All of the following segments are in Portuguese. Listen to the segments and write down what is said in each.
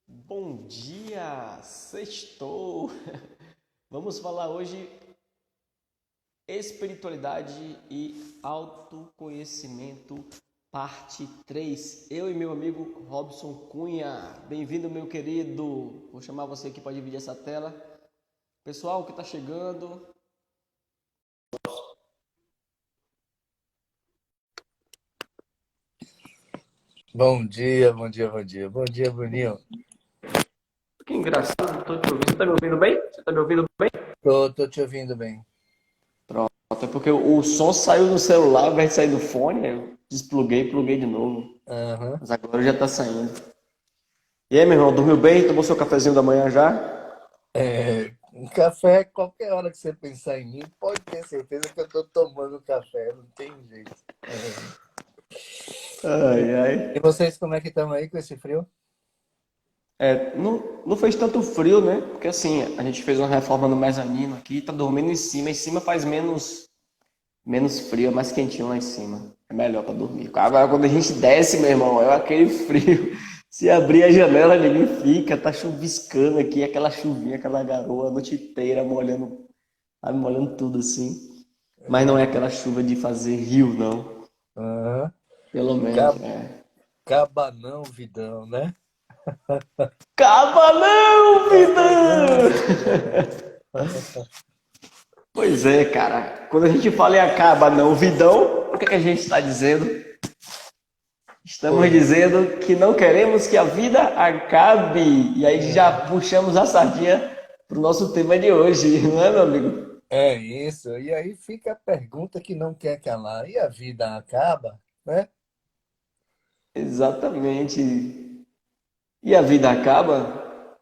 Bom dia, sextou! Vamos falar hoje espiritualidade e autoconhecimento, parte 3. Eu e meu amigo Robson Cunha. Bem-vindo, meu querido. Vou chamar você aqui para dividir essa tela. Pessoal que está chegando, Bom dia, bom dia, bom dia. Bom dia, Bruninho. que engraçado, estou te ouvindo. Você está me ouvindo bem? Você está me ouvindo bem? Tô te ouvindo bem. Pronto, é porque o som saiu no celular ao invés de sair do fone, eu despluguei e pluguei de novo. Aham. Mas agora já está saindo. E aí, meu irmão, dormiu bem? Tomou seu cafezinho da manhã já? Um café, qualquer hora que você pensar em mim, pode ter certeza que eu tô tomando café, não tem jeito. Ai, ai. E vocês, como é que estão aí com esse frio? Não fez tanto frio, né? Porque assim, a gente fez uma reforma no mezanino aqui, tá dormindo em cima. Em cima faz menos frio, é mais quentinho lá em cima. É melhor pra dormir. Agora, quando a gente desce, meu irmão, é aquele frio. Se abrir a janela, ninguém fica, tá chuviscando aqui, aquela chuvinha, aquela garoa a noite inteira molhando, sabe, molhando tudo assim. Mas não é aquela chuva de fazer rio, não. Aham. Pelo menos, Ca- é. Cabanão, vidão, né? Caba não, Cabanão, vidão! vidão. Pois é, cara. Quando a gente fala em acaba não vidão, o que é que a gente está dizendo? Estamos Pois dizendo que não queremos que a vida acabe. E aí já puxamos a sardinha para o nosso tema de hoje, não é, meu amigo? é isso. E aí fica a pergunta que não quer calar. E a vida acaba, né? Exatamente. E a vida acaba?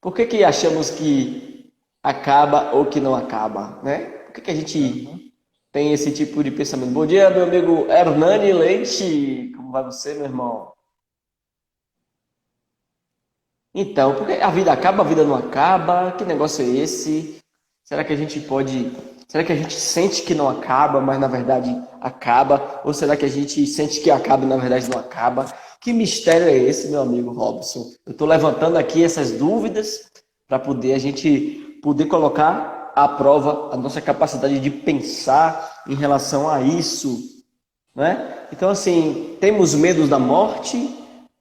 Por que que achamos que acaba ou que não acaba, né? Por que que a Aham. gente tem esse tipo de pensamento? Bom dia, meu amigo Hernani Leite. Como vai você, meu irmão? Então, porque a vida acaba, a vida não acaba? Que negócio é esse? Será que a gente pode. Será que a gente sente que não acaba, mas na verdade acaba? Ou será que a gente sente que acaba e na verdade não acaba? Que mistério é esse, meu amigo Robson? Eu estou levantando aqui essas dúvidas para poder a gente poder colocar à prova a nossa capacidade de pensar em relação a isso, né? Então, assim, temos medo da morte,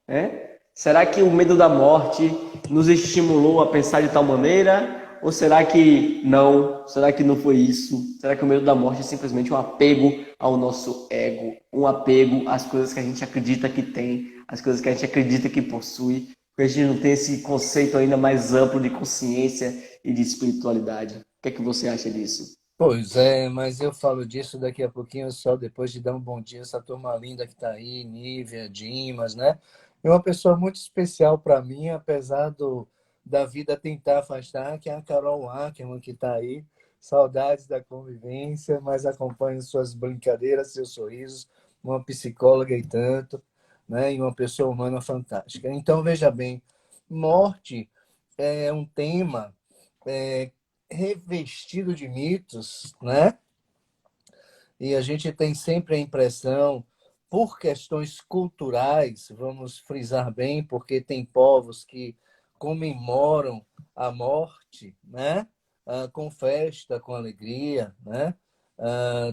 né? Será que o medo da morte nos estimulou a pensar de tal maneira? Ou será que não? Será que não foi isso? Será que o medo da morte é simplesmente um apego ao nosso ego, um apego às coisas que a gente acredita que tem, às coisas que a gente acredita que possui, porque a gente não tem esse conceito ainda mais amplo de consciência e de espiritualidade? O que é que você acha disso? Pois é, mas eu falo disso daqui a pouquinho, só depois de dar um bom dia a essa turma linda que está aí, Nívia, Dimas, né? E uma pessoa muito especial para mim, apesar da vida tentar afastar, que é a Carol Ackerman, que está aí. Saudades da convivência, mas acompanho suas brincadeiras, seus sorrisos, uma psicóloga e tanto, né? E uma pessoa humana fantástica. Então, veja bem, morte é um tema é, revestido de mitos, né? E a gente tem sempre a impressão, por questões culturais, vamos frisar bem, porque tem povos que comemoram a morte, né? Com festa, com alegria, né?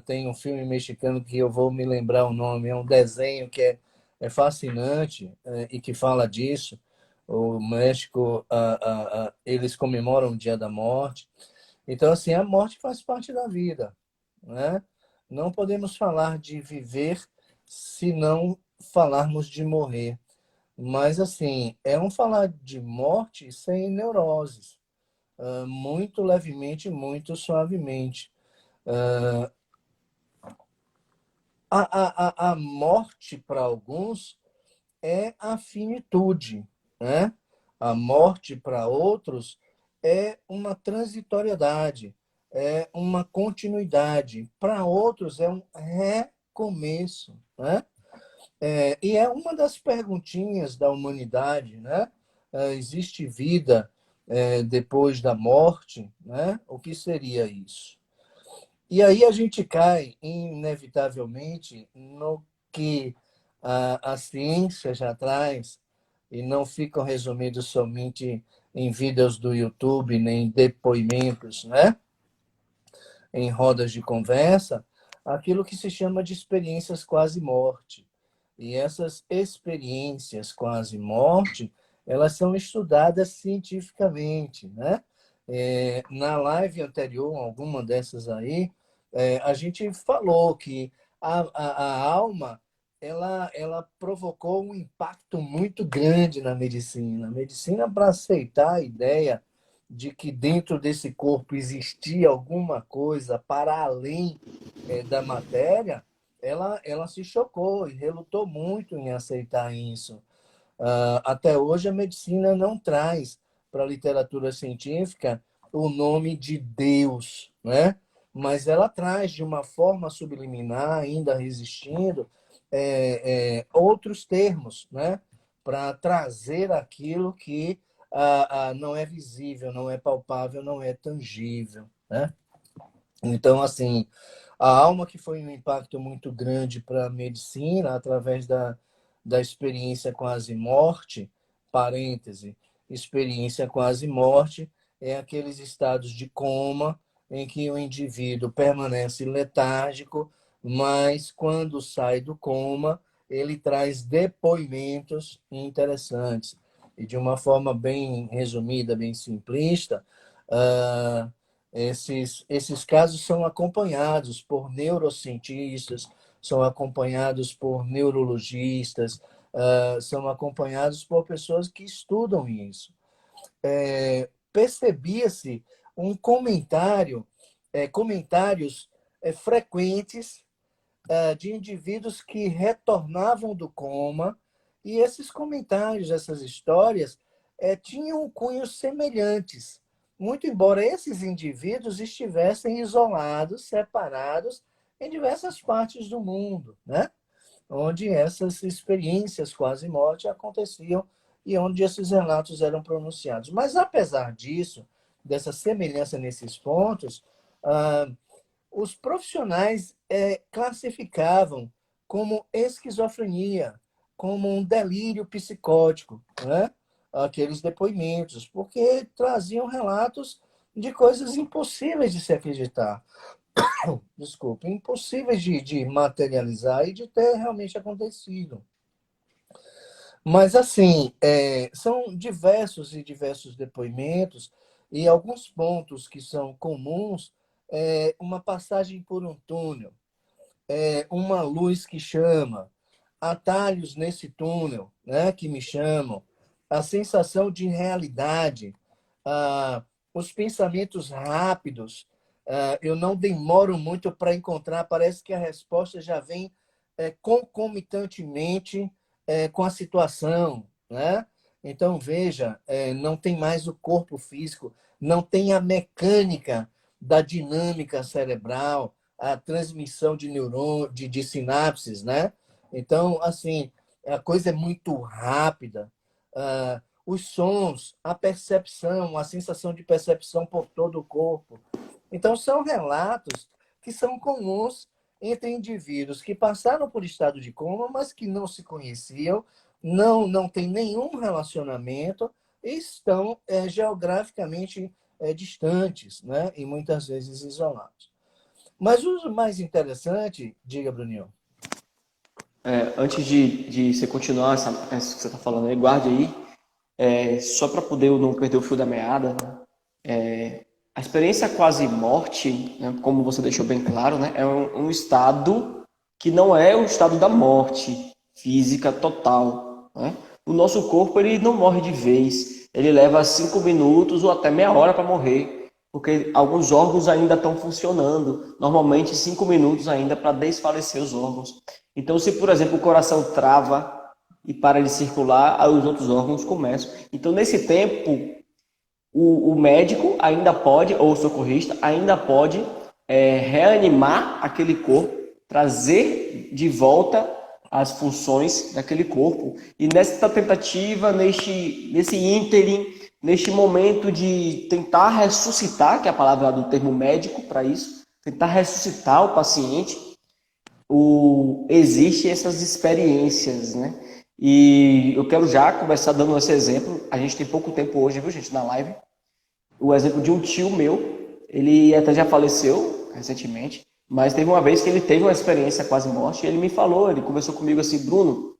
Tem um filme mexicano que eu vou me lembrar o nome, é um desenho que é fascinante e que fala disso. O México, eles comemoram o Dia da Morte. Então, assim, a morte faz parte da vida, né? Não podemos falar de viver se não falarmos de morrer. Mas, assim, é um falar de morte sem neuroses, muito levemente, muito suavemente. A morte, para alguns, é a finitude, né? A morte, para outros, é uma transitoriedade, é uma continuidade. Para outros, é um recomeço, né? E é uma das perguntinhas da humanidade, né? Existe vida depois da morte, né? O que seria isso? E aí a gente cai, inevitavelmente, no que a ciência já traz, e não ficam resumidos somente em vídeos do YouTube, nem depoimentos, né? Em rodas de conversa, aquilo que se chama de experiências quase morte. E essas experiências quase morte, elas são estudadas cientificamente, né? Na live anterior, alguma dessas aí, a gente falou que a alma ela provocou um impacto muito grande na medicina. A medicina, para aceitar a ideia de que dentro desse corpo existia alguma coisa para além da matéria, ela se chocou e relutou muito em aceitar isso. Até hoje, a medicina não traz para a literatura científica o nome de Deus, né? Mas ela traz de uma forma subliminar, ainda resistindo, outros termos, né? Para trazer aquilo que não é visível, não é palpável, não é tangível, né? Então, assim, a alma que foi um impacto muito grande para a medicina, através da experiência quase morte, parêntese, experiência quase morte, é aqueles estados de coma em que o indivíduo permanece letárgico, mas quando sai do coma, ele traz depoimentos interessantes. E de uma forma bem resumida, bem simplista, uh, esses casos são acompanhados por neurocientistas, são acompanhados por neurologistas, são acompanhados por pessoas que estudam isso. Percebia-se um comentários frequentes de indivíduos que retornavam do coma, e esses comentários, essas histórias, tinham cunhos semelhantes, muito embora esses indivíduos estivessem isolados, separados em diversas partes do mundo, né? Onde essas experiências quase morte aconteciam e onde esses relatos eram pronunciados. Mas, apesar disso, dessa semelhança nesses pontos, os profissionais classificavam como esquizofrenia, como um delírio psicótico, né? Aqueles depoimentos, porque traziam relatos de coisas impossíveis de se acreditar. Desculpa, impossíveis de materializar e de ter realmente acontecido. Mas, assim, são diversos e diversos depoimentos, e alguns pontos que são comuns, uma passagem por um túnel, uma luz que chama, atalhos nesse túnel, né, que me chamam, a sensação de realidade, os pensamentos rápidos. Eu não demoro muito para encontrar, parece que a resposta já vem concomitantemente com a situação, né? Então, veja, não tem mais o corpo físico, não tem a mecânica da dinâmica cerebral, a transmissão de neurônios, de sinapses, né? Então, assim, a coisa é muito rápida. Os sons, a percepção, a sensação de percepção por todo o corpo. Então, são relatos que são comuns entre indivíduos que passaram por estado de coma, mas que não se conheciam, não têm nenhum relacionamento e estão geograficamente distantes, né? E muitas vezes isolados. Mas o mais interessante, diga, Bruninho. Antes de você continuar essa que você está falando aí, guarde aí, só para poder eu não perder o fio da meada, a experiência quase morte, né, como você deixou bem claro, né, é um estado que não é o estado da morte física total, né? O nosso corpo ele não morre de vez, ele leva 5 minutos ou até meia hora para morrer, porque alguns órgãos ainda estão funcionando, normalmente 5 minutos ainda para desfalecer os órgãos. Então, se por exemplo o coração trava e para de circular, aí os outros órgãos começam. Então, nesse tempo, o médico ainda pode, ou o socorrista, ainda pode reanimar aquele corpo, trazer de volta as funções daquele corpo. E nessa tentativa, nesse ínterim, neste momento de tentar ressuscitar, que é a palavra do termo médico para isso, tentar ressuscitar o paciente, existem essas experiências, né? E eu quero já começar dando esse exemplo. A gente tem pouco tempo hoje, viu, gente, na live. O exemplo de um tio meu, ele até já faleceu recentemente, mas teve uma vez que ele teve uma experiência quase morte, e ele me falou, ele conversou comigo assim, Bruno,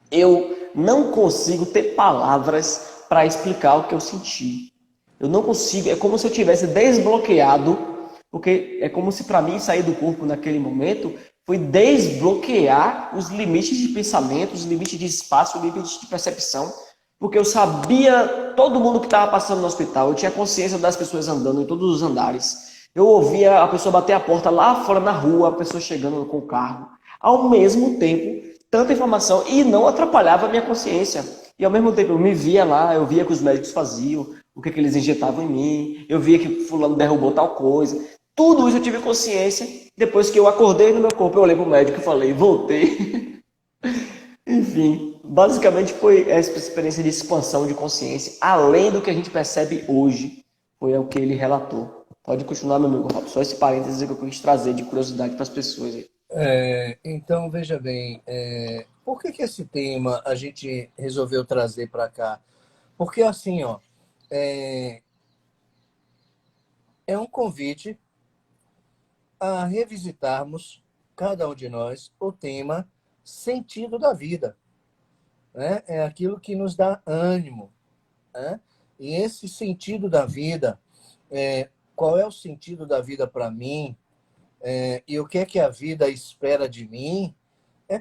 eu não consigo ter palavras para explicar o que eu senti. Eu não consigo, é como se eu tivesse desbloqueado, porque é como se para mim sair do corpo naquele momento foi desbloquear os limites de pensamento, os limites de espaço, os limites de percepção, porque eu sabia todo mundo que estava passando no hospital, eu tinha consciência das pessoas andando em todos os andares. Eu ouvia a pessoa bater a porta lá fora na rua, a pessoa chegando com o carro. Ao mesmo tempo, tanta informação e não atrapalhava a minha consciência. E ao mesmo tempo eu me via lá, eu via que os médicos faziam, o que eles injetavam em mim, eu via que fulano derrubou tal coisa. Tudo isso eu tive consciência. Depois que eu acordei no meu corpo, eu olhei para o médico e falei, voltei. Enfim, basicamente foi essa experiência de expansão de consciência, além do que a gente percebe hoje, foi o que ele relatou. Pode continuar, meu amigo Rob. Só esse parênteses que eu quis trazer de curiosidade para as pessoas aí. Então, veja bem, por que que esse tema a gente resolveu trazer para cá? Porque assim, ó, é, é um convite a revisitarmos, cada um de nós, o tema sentido da vida, né? É aquilo que nos dá ânimo, né? E esse sentido da vida, qual é o sentido da vida para mim? E o que é que a vida espera de mim?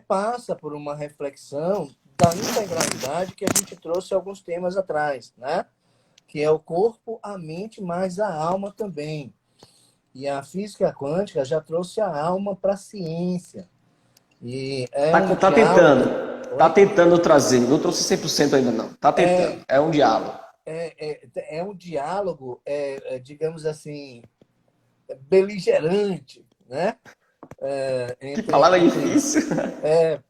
Passa por uma reflexão da integralidade que a gente trouxe alguns temas atrás, né? Que é o corpo, a mente, mais a alma também. E a física quântica já trouxe a alma para a ciência. E é Tá, um tá diálogo. tentando. Tá Oi? tentando trazer. Não trouxe 100% ainda não. Tá tentando. É, É um diálogo. é um diálogo, digamos assim, beligerante, né? Que Entre, palavra entre difícil.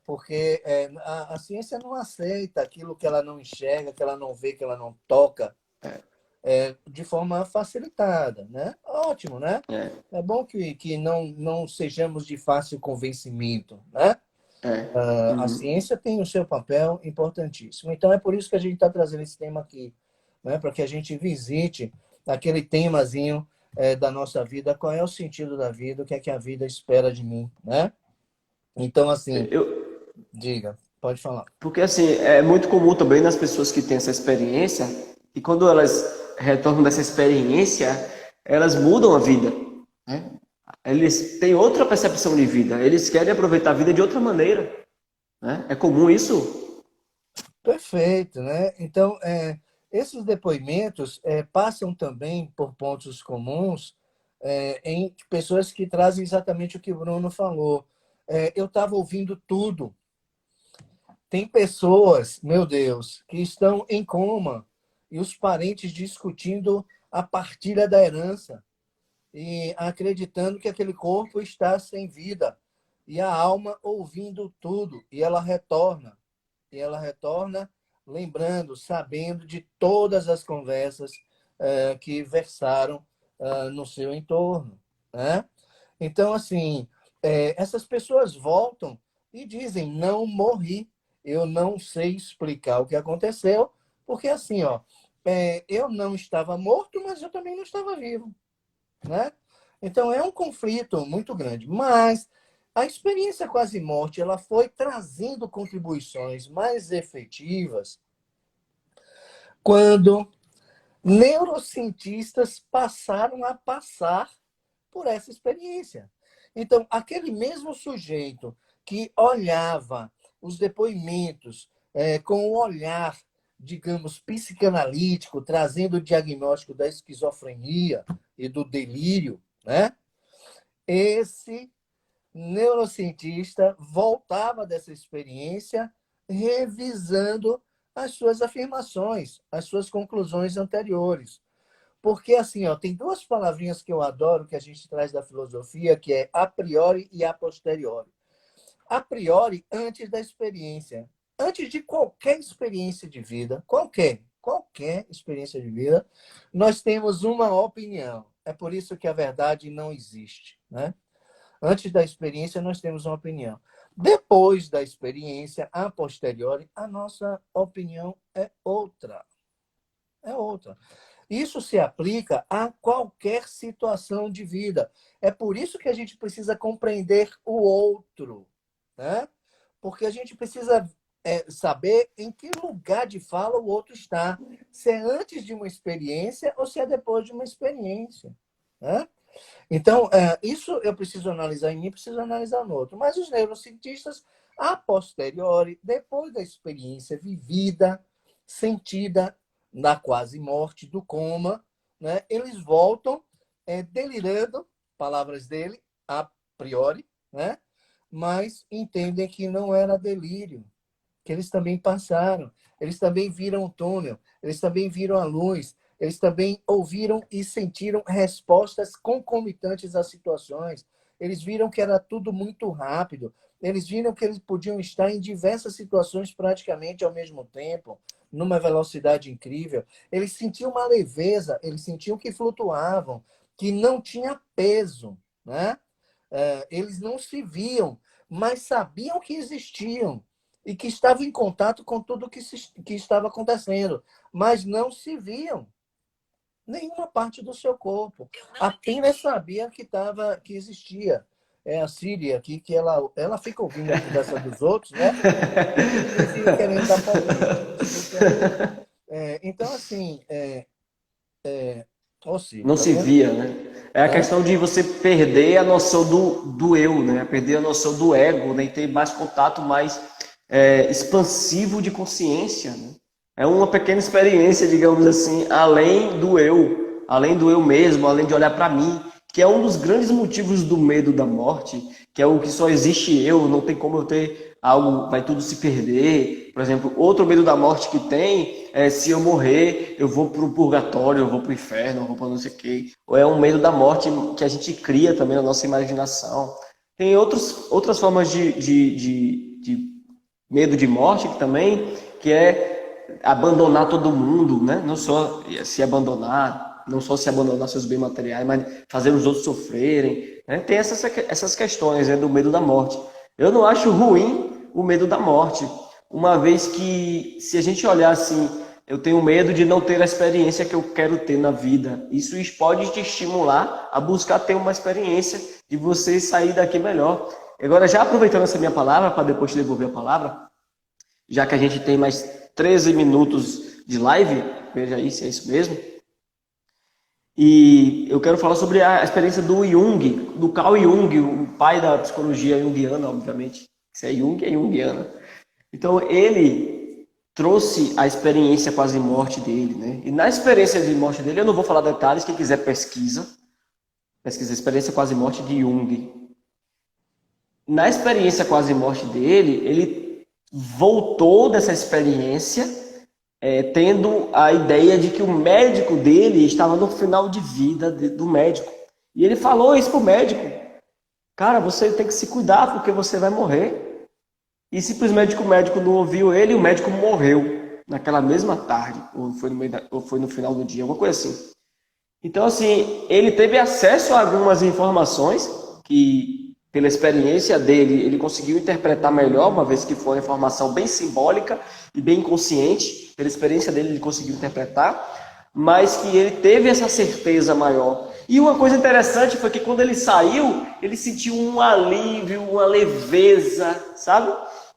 porque a ciência não aceita aquilo que ela não enxerga, que ela não vê, que ela não toca, de forma facilitada, né? Ótimo, né? É, É bom que não sejamos de fácil convencimento, né? é. A Uhum. ciência tem o seu papel importantíssimo. Então, é por isso que a gente está trazendo esse tema aqui, né? Para que a gente visite aquele temazinho da nossa vida, qual é o sentido da vida, o que é que a vida espera de mim, né? Então, assim, Eu, diga, pode falar. porque assim, é muito comum também nas pessoas que têm essa experiência, e quando elas retornam dessa experiência, elas mudam a vida. Né? Eles têm outra percepção de vida. Eles querem aproveitar a vida de outra maneira. Né? É comum isso? Perfeito, né? Então, esses depoimentos passam também por pontos comuns em pessoas que trazem exatamente o que o Bruno falou. Eu estava ouvindo tudo. Tem pessoas, meu Deus, que estão em coma e os parentes discutindo a partilha da herança e acreditando que aquele corpo está sem vida e a alma ouvindo tudo e ela retorna lembrando, sabendo de todas as conversas que versaram no seu entorno, né? Então, assim, essas pessoas voltam e dizem, não morri, eu não sei explicar o que aconteceu, porque assim, ó, eu não estava morto, mas eu também não estava vivo, né? Então, é um conflito muito grande, mas a experiência quase-morte ela foi trazendo contribuições mais efetivas quando neurocientistas passaram a passar por essa experiência. Então, aquele mesmo sujeito que olhava os depoimentos com o olhar, digamos, psicanalítico, trazendo o diagnóstico da esquizofrenia e do delírio, né? Esse neurocientista voltava dessa experiência revisando as suas afirmações, as suas conclusões anteriores. Porque, assim, ó, tem duas palavrinhas que eu adoro que a gente traz da filosofia, que é a priori e a posteriori. A priori, antes da experiência. Antes de qualquer experiência de vida, qualquer experiência de vida, nós temos uma opinião. É por isso que a verdade não existe, né? Antes da experiência, nós temos uma opinião. Depois da experiência, a posteriori, a nossa opinião é outra. É outra. Isso se aplica a qualquer situação de vida. É por isso que a gente precisa compreender o outro, né? Porque a gente precisa saber em que lugar de fala o outro está. Se é antes de uma experiência ou se é depois de uma experiência, né? Então, isso eu preciso analisar em mim, preciso analisar no outro. Mas os neurocientistas, a posteriori, depois da experiência vivida, sentida na quase morte, do coma, né, eles voltam delirando, palavras dele, a priori, né, mas entendem que não era delírio, que eles também passaram, eles também viram o túnel, eles também viram a luz, eles também ouviram e sentiram respostas concomitantes às situações. Eles viram que era tudo muito rápido. Eles viram que eles podiam estar em diversas situações praticamente ao mesmo tempo, numa velocidade incrível. Eles sentiam uma leveza, eles sentiam que flutuavam, que não tinha peso, né? Eles não se viam, mas sabiam que existiam e que estavam em contato com tudo que estava acontecendo, mas não se viam nenhuma parte do seu corpo. Apenas sabia que existia. É a Síria aqui, que ela fica ouvindo a conversa dos outros, né? E fica querendo dar palpite. Desculpe aí. Então, assim, ô Ciro, Não tá se vendo? via, né? É a Hã? questão de você perder a noção do eu, né? Perder a noção do ego, né? E ter mais contato mais expansivo de consciência, né? É uma pequena experiência, digamos assim, além do eu mesmo, além de olhar para mim, que é um dos grandes motivos do medo da morte, que é o que só existe eu, não tem como eu ter algo, vai tudo se perder. Por exemplo, outro medo da morte que tem é se eu morrer, eu vou para o purgatório, eu vou para o inferno, eu vou para não sei o quê. Ou é um medo da morte que a gente cria também na nossa imaginação. Tem outras formas de medo de morte que também, que é abandonar todo mundo, né? Não só se abandonar, não só se abandonar seus bens materiais, mas fazer os outros sofrerem, né? Tem essas questões, né, do medo da morte. Eu não acho ruim o medo da morte, uma vez que, se a gente olhar assim, eu tenho medo de não ter a experiência que eu quero ter na vida. Isso pode te estimular a buscar ter uma experiência de você sair daqui melhor. Agora, já aproveitando essa minha palavra, para depois te devolver a palavra, já que a gente tem mais 13 minutos de live, veja aí se é isso mesmo. E eu quero falar sobre a experiência do Jung, do Carl Jung, o pai da psicologia junguiana, obviamente. Se é Jung, é junguiana. Então, ele trouxe a experiência quase morte dele, né? E na experiência de morte dele, eu não vou falar detalhes, quem quiser pesquisa a experiência quase morte de Jung. Na experiência quase morte dele, ele voltou dessa experiência tendo a ideia de que o médico dele estava no final de vida do médico. E ele falou isso pro médico: cara, você tem que se cuidar porque você vai morrer. E simplesmente o médico não ouviu ele e o médico morreu naquela mesma tarde, ou foi no final do dia, alguma coisa assim. Então, assim, ele teve acesso a algumas informações que, pela experiência dele, ele conseguiu interpretar melhor, uma vez que foi uma informação bem simbólica e bem consciente. Pela experiência dele, ele conseguiu interpretar, mas que ele teve essa certeza maior. E uma coisa interessante foi que quando ele saiu, ele sentiu um alívio, uma leveza, sabe?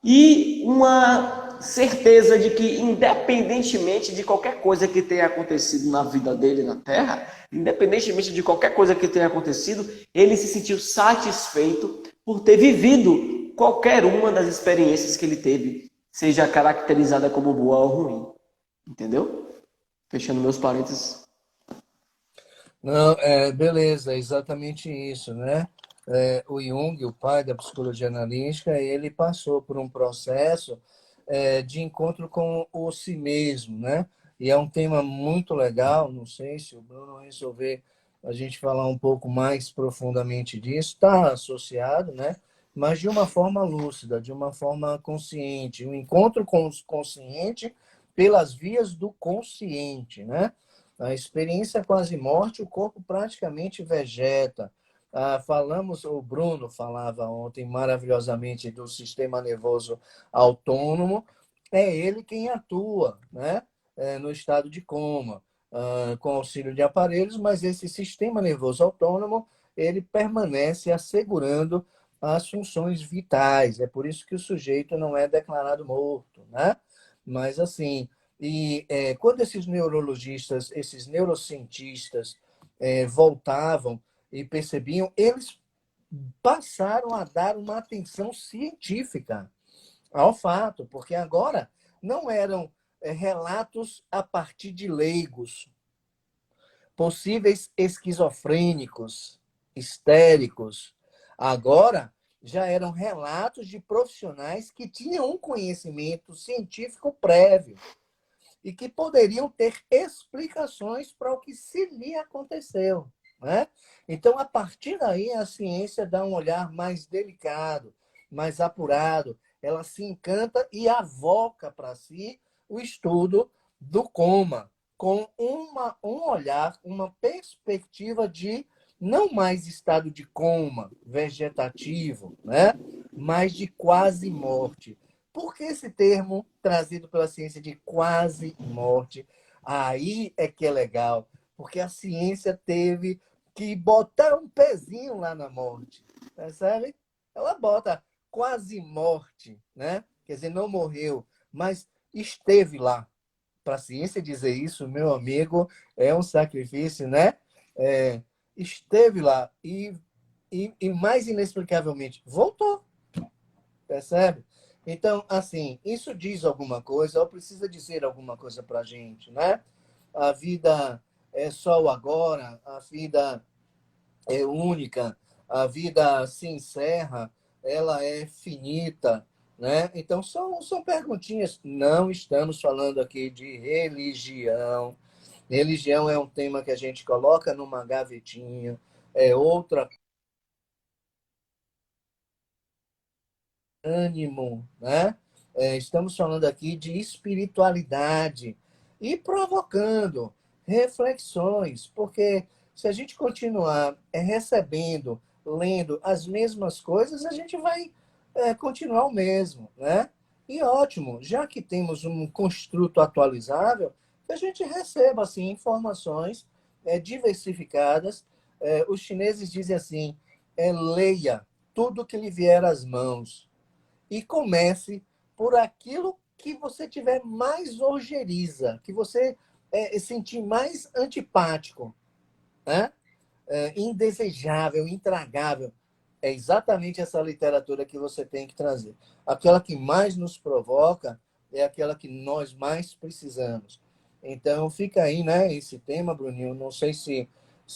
E uma certeza de que, independentemente de qualquer coisa que tenha acontecido na vida dele na Terra, independentemente de qualquer coisa que tenha acontecido, ele se sentiu satisfeito por ter vivido qualquer uma das experiências que ele teve, seja caracterizada como boa ou ruim. Entendeu? Fechando meus parênteses. Não, beleza, é exatamente isso, né? O Jung, o pai da psicologia analítica, ele passou por um processo de encontro com o si mesmo, né? E é um tema muito legal, não sei se o Bruno resolver a gente falar um pouco mais profundamente disso, está associado, né? Mas de uma forma lúcida, de uma forma consciente, um encontro com o consciente pelas vias do consciente, né? A experiência quase morte, o corpo praticamente vegeta. Falamos, o Bruno falava ontem maravilhosamente do sistema nervoso autônomo. É ele quem atua, né? No estado de coma, com auxílio de aparelhos, mas esse sistema nervoso autônomo, ele permanece assegurando as funções vitais. É por isso que o sujeito não é declarado morto, né? Mas assim, quando esses neurologistas, esses neurocientistas voltavam e percebiam, eles passaram a dar uma atenção científica ao fato, porque agora não eram relatos a partir de leigos, possíveis esquizofrênicos, histéricos. Agora já eram relatos de profissionais que tinham um conhecimento científico prévio e que poderiam ter explicações para o que se lhe aconteceu. Né? Então, a partir daí, a ciência dá um olhar mais delicado, mais apurado. Ela se encanta e avoca para si o estudo do coma, com um olhar, uma perspectiva de não mais estado de coma vegetativo, né? Mas de quase morte. Por que esse termo trazido pela ciência de quase morte? Aí é que é legal, porque a ciência teve que botar um pezinho lá na morte, percebe? Ela bota quase morte, né? Quer dizer, não morreu, mas esteve lá. Para a ciência dizer isso, meu amigo, é um sacrifício, né? É, esteve lá e mais inexplicavelmente voltou, percebe? Então, assim, isso diz alguma coisa, ou precisa dizer alguma coisa para a gente, né? A vida é só o agora, a vida é única, a vida se encerra, ela é finita, né? Então, são perguntinhas. Não estamos falando aqui de religião. Religião é um tema que a gente coloca numa gavetinha, é outra ânimo, né? Estamos falando aqui de espiritualidade e provocando reflexões, porque se a gente continuar recebendo, lendo as mesmas coisas, a gente vai continuar o mesmo, né? E ótimo, já que temos um construto atualizável, que a gente receba assim informações diversificadas. Os chineses dizem assim: leia tudo que lhe vier às mãos e comece por aquilo que você tiver mais ojeriza, que você sentir mais antipático, né? Indesejável, intragável. É exatamente essa literatura que você tem que trazer. Aquela que mais nos provoca é aquela que nós mais precisamos. Então, fica aí, né, esse tema, Bruninho. Não sei se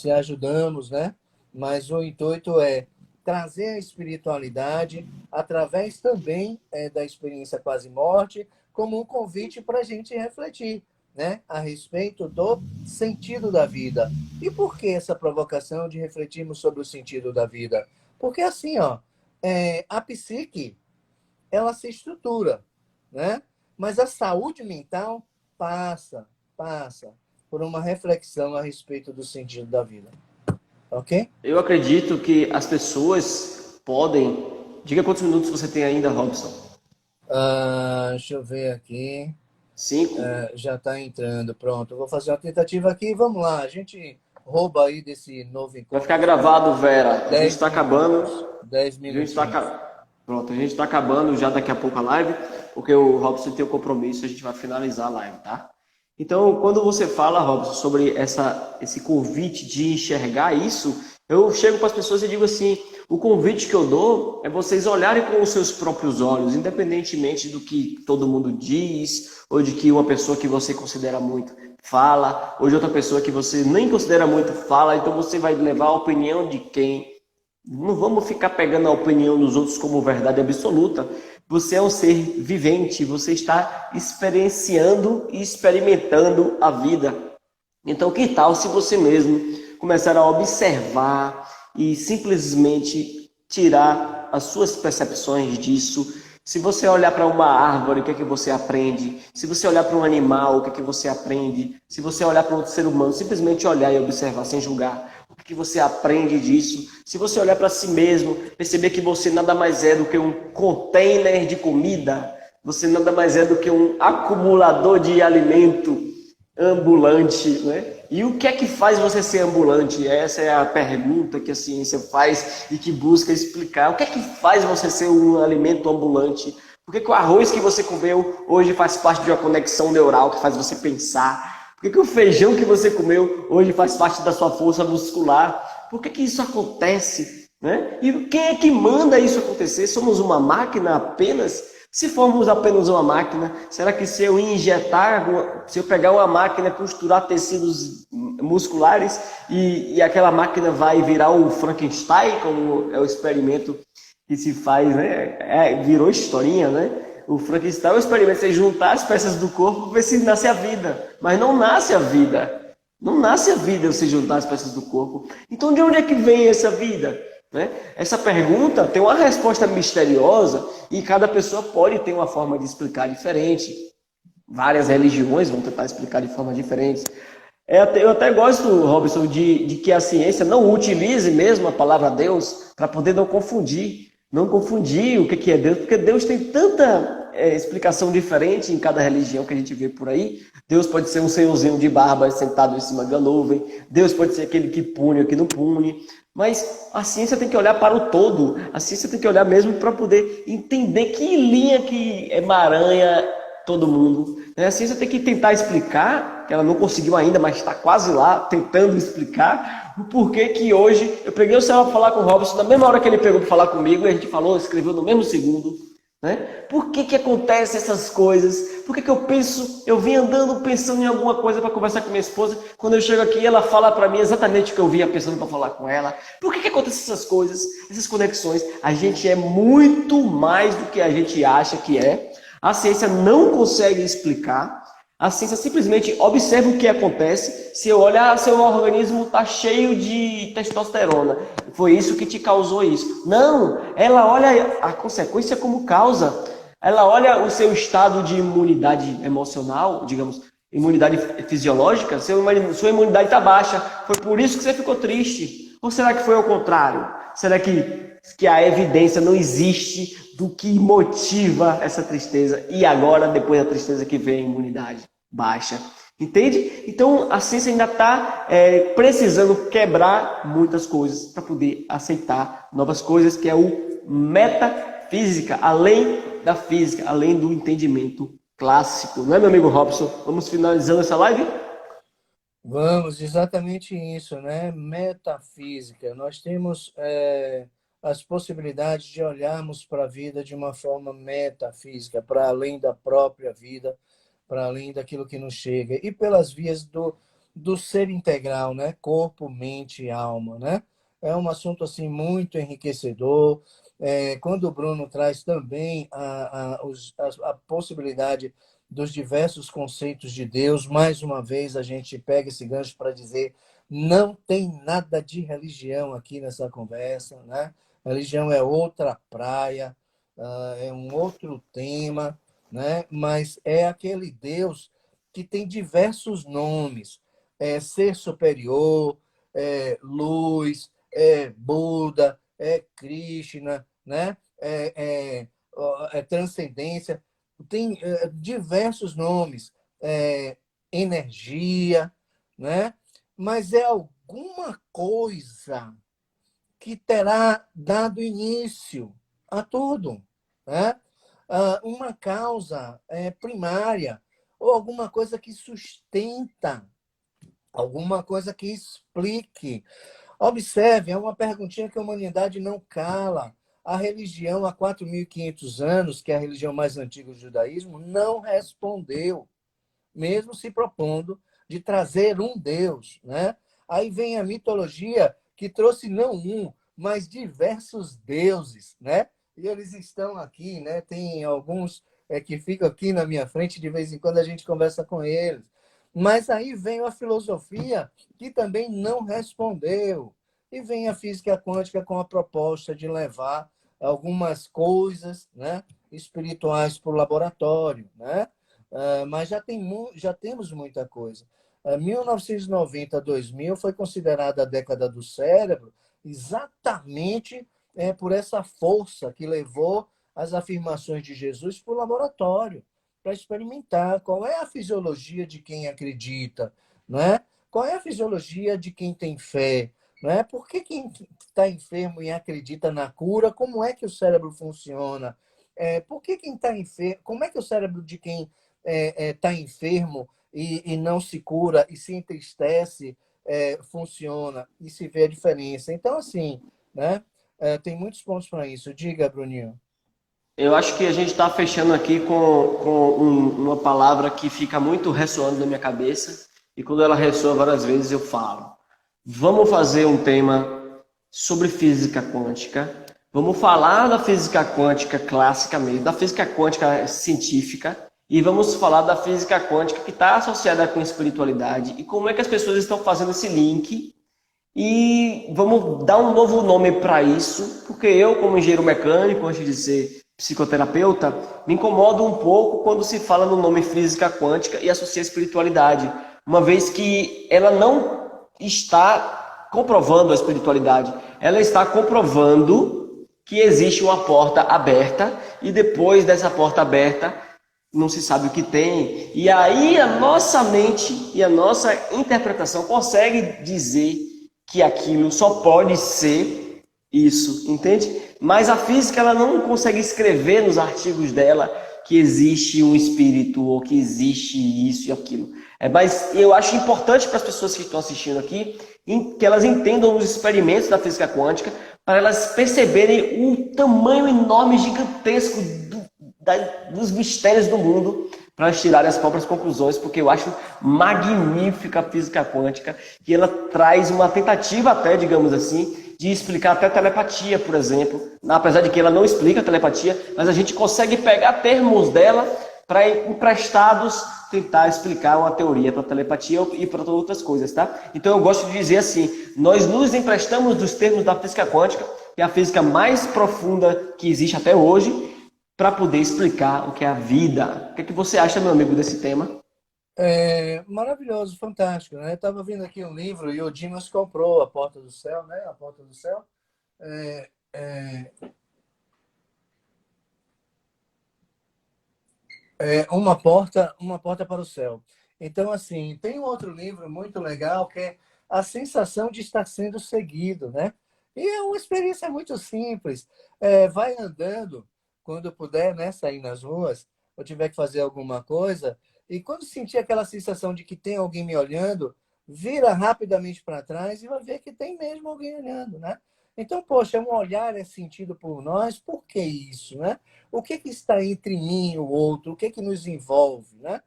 ajudamos, né? Mas o intuito é trazer a espiritualidade através também da experiência quase morte, como um convite para a gente refletir, né, a respeito do sentido da vida. E por que essa provocação de refletirmos sobre o sentido da vida? Porque assim, ó, a psique, ela se estrutura, né? Mas a saúde mental passa por uma reflexão a respeito do sentido da vida. Ok? Eu acredito que as pessoas podem. Diga quantos minutos você tem ainda, Robson. Deixa eu ver aqui. 5? Já está entrando. Pronto, eu vou fazer uma tentativa aqui. Vamos lá. A gente rouba aí desse novo Vai encontro ficar gravado, Vera. A gente 10 está acabando. minutos. 10 A gente tá, minutinhos. pronto, a gente está acabando já daqui a pouco a live, porque o Robson tem um compromisso, a gente vai finalizar a live, tá? Então, quando você fala, Robson, sobre esse convite de enxergar isso, eu chego para as pessoas e digo assim: o convite que eu dou é vocês olharem com os seus próprios olhos, independentemente do que todo mundo diz, ou de que uma pessoa que você considera muito fala, ou de outra pessoa que você nem considera muito fala, então você vai levar a opinião de quem. Não vamos ficar pegando a opinião dos outros como verdade absoluta. Você é um ser vivente, você está experienciando e experimentando a vida. Então, que tal se você mesmo começar a observar e simplesmente tirar as suas percepções disso, Se você olhar para uma árvore, o que é que você aprende? Se você olhar para um animal, o que é que você aprende? Se você olhar para outro ser humano, simplesmente olhar e observar sem julgar, o que é que você aprende disso? Se você olhar para si mesmo, perceber que você nada mais é do que um container de comida, você nada mais é do que um acumulador de alimento ambulante, né? E o que é que faz você ser ambulante? Essa é a pergunta que a ciência faz e que busca explicar. O que é que faz você ser um alimento ambulante? Por que que o arroz que você comeu hoje faz parte de uma conexão neural que faz você pensar? Por que que o feijão que você comeu hoje faz parte da sua força muscular? Por que que isso acontece? Né? E quem é que manda isso acontecer? Somos uma máquina apenas? Se formos apenas uma máquina, será que se eu injetar, se eu pegar uma máquina, costurar tecidos musculares e aquela máquina vai virar o Frankenstein, como é o experimento que se faz, né? Virou historinha, né? O Frankenstein é o experimento, você juntar as peças do corpo para ver se nasce a vida. Mas não nasce a vida. Não nasce a vida você juntar as peças do corpo. Então de onde é que vem essa vida? Né? Essa pergunta tem uma resposta misteriosa e cada pessoa pode ter uma forma de explicar diferente. Várias religiões vão tentar explicar de formas diferentes. Eu até gosto, Robson, de que a ciência não utilize mesmo a palavra Deus para poder não confundir. Não confundir o que é Deus, porque Deus tem tanta explicação diferente em cada religião que a gente vê por aí. Deus pode ser um senhorzinho de barba sentado em cima da nuvem. Deus pode ser aquele que pune ou que não pune. Mas a ciência tem que olhar para o todo. A ciência tem que olhar mesmo para poder entender que linha que emaranha todo mundo. A ciência tem que tentar explicar, que ela não conseguiu ainda, mas está quase lá, tentando explicar o porquê que hoje eu peguei o celular para falar com o Robson, na mesma hora que ele pegou para falar comigo, e a gente falou, escreveu no mesmo segundo. Né? Por que acontecem essas coisas? Por que eu vim andando pensando em alguma coisa para conversar com minha esposa, quando eu chego aqui ela fala para mim exatamente o que eu vinha pensando para falar com ela? Por que acontecem essas coisas, essas conexões? A gente é muito mais do que a gente acha que é. A ciência não consegue explicar. A ciência simplesmente observa o que acontece. Se eu olhar, seu organismo está cheio de testosterona. Foi isso que te causou isso. Não, ela olha a consequência como causa. Ela olha o seu estado de imunidade emocional, digamos, imunidade fisiológica. Sua imunidade está baixa. Foi por isso que você ficou triste. Ou será que foi ao contrário? Será que a evidência não existe do que motiva essa tristeza? E agora, depois da tristeza, que vem a imunidade baixa. Entende? Então, a ciência ainda está precisando quebrar muitas coisas para poder aceitar novas coisas, que é o metafísica, além da física, além do entendimento clássico. Não é, meu amigo Robson? Vamos finalizando essa live? Vamos, exatamente isso, né? Metafísica. Nós temos as possibilidades de olharmos para a vida de uma forma metafísica, para além da própria vida, para além daquilo que nos chega, e pelas vias do ser integral, né? Corpo, mente e alma, né? É um assunto assim muito enriquecedor. Quando o Bruno traz também a possibilidade dos diversos conceitos de Deus, mais uma vez a gente pega esse gancho para dizer não tem nada de religião aqui nessa conversa, né? Religião é outra praia, é um outro tema, né? Mas é aquele Deus que tem diversos nomes, ser superior, luz, Buda, Krishna, né? Transcendência, tem diversos nomes, energia, né? Mas é alguma coisa que terá dado início a tudo, né? Uma causa primária, ou alguma coisa que sustenta, alguma coisa que explique. Observe, é uma perguntinha que a humanidade não cala. A religião, há 4.500 anos, que é a religião mais antiga do judaísmo, não respondeu, mesmo se propondo de trazer um Deus, né? Aí vem a mitologia que trouxe não um, mas diversos deuses, né? E eles estão aqui, né? Tem alguns que ficam aqui na minha frente, de vez em quando a gente conversa com eles. Mas aí vem a filosofia que também não respondeu. E vem a física quântica com a proposta de levar algumas coisas, né? espirituais para o laboratório, né? Mas já temos muita coisa. 1990 a 2000 foi considerada a década do cérebro exatamente por essa força que levou as afirmações de Jesus para o laboratório, para experimentar qual é a fisiologia de quem acredita, né? Qual é a fisiologia de quem tem fé, né? Por que quem está enfermo e acredita na cura, como é que o cérebro funciona? Por que quem está enfermo, como é que o cérebro de quem está enfermo e não se cura e se entristece funciona e se vê a diferença? Então, assim, né? Tem muitos pontos para isso. Diga, Bruninho. Eu acho que a gente está fechando aqui com uma palavra que fica muito ressoando na minha cabeça, e quando ela ressoa várias vezes eu falo. Vamos fazer um tema sobre física quântica. Vamos falar da física quântica clássica mesmo, da física quântica científica, e vamos falar da física quântica que está associada com espiritualidade e como é que as pessoas estão fazendo esse link. E vamos dar um novo nome para isso, porque eu, como engenheiro mecânico, antes de ser psicoterapeuta, me incomodo um pouco quando se fala no nome física quântica e associa a espiritualidade, uma vez que ela não está comprovando a espiritualidade, ela está comprovando que existe uma porta aberta e depois dessa porta aberta não se sabe o que tem. E aí a nossa mente e a nossa interpretação consegue dizer que aquilo só pode ser isso, entende? Mas a física ela não consegue escrever nos artigos dela que existe um espírito ou que existe isso e aquilo. Mas eu acho importante para as pessoas que estão assistindo aqui que elas entendam os experimentos da física quântica para elas perceberem o tamanho enorme, gigantesco dos mistérios do mundo, para tirarem as próprias conclusões, porque eu acho magnífica a física quântica, que ela traz uma tentativa até, digamos assim, de explicar até telepatia, por exemplo. Apesar de que ela não explica a telepatia, mas a gente consegue pegar termos dela para emprestados tentar explicar uma teoria para telepatia e para outras coisas, tá? Então eu gosto de dizer assim, nós nos emprestamos dos termos da física quântica, que é a física mais profunda que existe até hoje, para poder explicar o que é a vida. O que é que você acha, meu amigo, desse tema? Maravilhoso, fantástico, né? Eu estava vendo aqui um livro e o Dimas comprou A Porta do Céu, né? A Porta do Céu. Uma porta para o céu. Então, assim, tem um outro livro muito legal que é A Sensação de Estar Sendo Seguido, né? E é uma experiência muito simples. Vai andando, quando puder, né? Sair nas ruas, ou tiver que fazer alguma coisa, e quando sentir aquela sensação de que tem alguém me olhando, vira rapidamente para trás e vai ver que tem mesmo alguém olhando, né? Então, poxa, um olhar é sentido por nós, por que isso, né? O que está entre mim e o outro? O que nos envolve, né?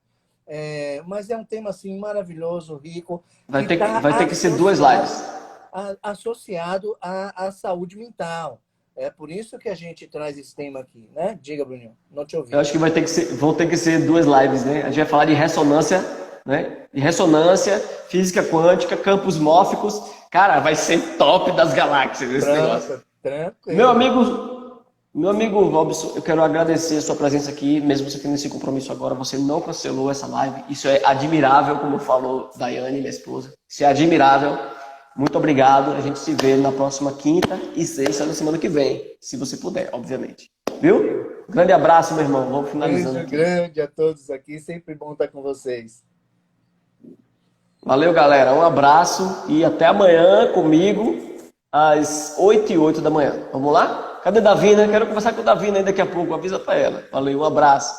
Mas é um tema, assim, maravilhoso, rico, Vai que ter que ser 2 lives. associado à saúde mental. É por isso que a gente traz esse tema aqui, né? Diga, Bruninho, não te ouvi. Eu acho que vão ter que ser 2 lives, né? A gente vai falar de ressonância, né? De ressonância, física quântica, campos mórficos. Cara, vai ser top das galáxias esse negócio. Tranquilo. Meu amigo Robson, eu quero agradecer a sua presença aqui, mesmo você tendo esse compromisso agora, você não cancelou essa live. Isso é admirável, como falou Daiane, minha esposa. Isso é admirável. Muito obrigado. A gente se vê na próxima quinta e sexta da semana que vem, se você puder, obviamente. Viu? Grande abraço, meu irmão. Vamos finalizando Beijo aqui. grande a todos aqui. Sempre bom estar com vocês. Valeu, galera. Um abraço e até amanhã comigo às 8h08 da manhã. Vamos lá? Cadê Davina? Quero conversar com a Davina aí daqui a pouco. Avisa pra ela. Valeu, um abraço.